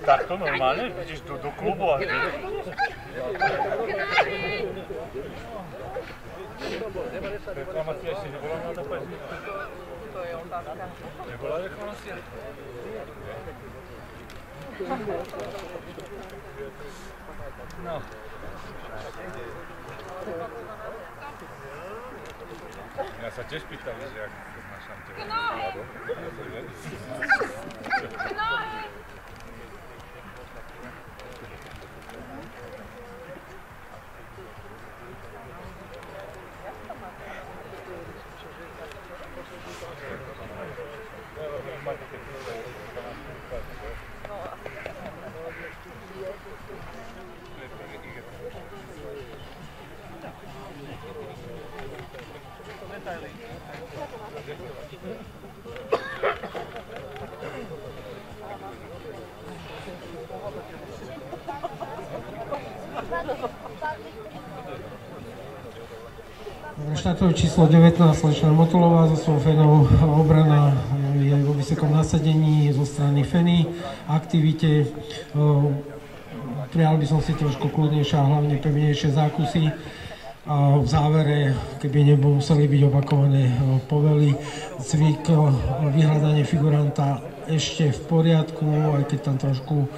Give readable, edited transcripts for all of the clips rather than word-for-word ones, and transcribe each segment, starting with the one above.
Tak to normálně, vidíš do klubu a reklamace ještě nebyla na tapetě. To je otázka. Nebyla reklamace? No. Ja sa tiež pýtam, že jak na šante. Štartové číslo 19, slečna Motulová so svojou Fenou. Obrana je vo vysokom nasadení zo strany Feny. Aktivite prijal by som si trošku kľudnejšie a hlavne pevnejšie zákusy. A v závere, keby nemuseli byť opakované povely, cvik, vyhľadanie figuranta ešte v poriadku, aj keď tam trošku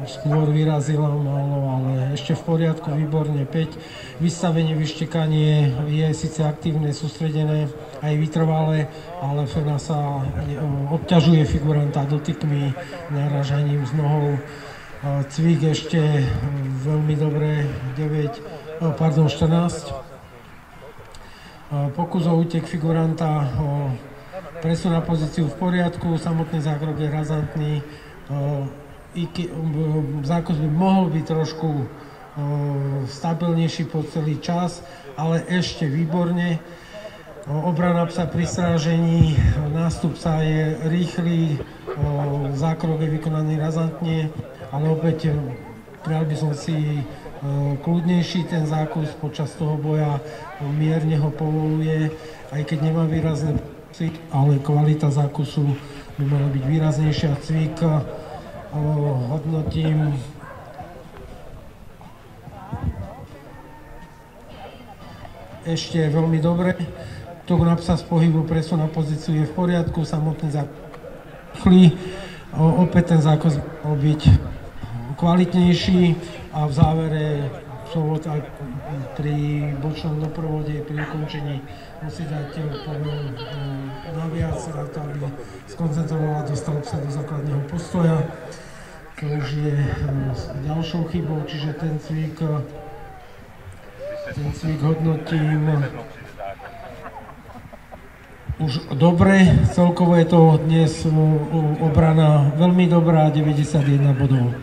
skôr vyrazila málo, ale ešte v poriadku, výborne 5. Vystavenie, vyštekanie je síce aktívne, sústredené, aj vytrvalé, ale Fena sa obťažuje figuranta dotykmi, narážaním s nohou. Cvik ešte veľmi dobre, 14. Pokus o útek figuranta, presun na pozíciu v poriadku, samotný zákrok je razantný. Zákus by mohol byť trošku stabilnejší po celý čas, ale ešte výborne. Obrana psa pri strážení, nástup sa je rýchly, zákrok je vykonaný razantne, ale opäť prijal by som si kľudnejší ten zákus počas toho boja, mierne ho povoluje, aj keď nemá výrazné cvik, ale kvalita zákusu by mala byť výraznejšia. Cvik hodnotím ešte veľmi dobre. Tok napsa z pohybu, presun na pozíciu je v poriadku, samotný zákaz opäť ten zákaz mal byť kvalitnejší a v závere Sovot aj pri bočnom doprovode, pri ukončení musí dať poviem naviac, to aby skoncentrovala, dostal sa do základného postoja. To už je ďalšou chybou, čiže ten cvik hodnotím už dobre. Celkovo je to dnes obrana veľmi dobrá, 91 bodov.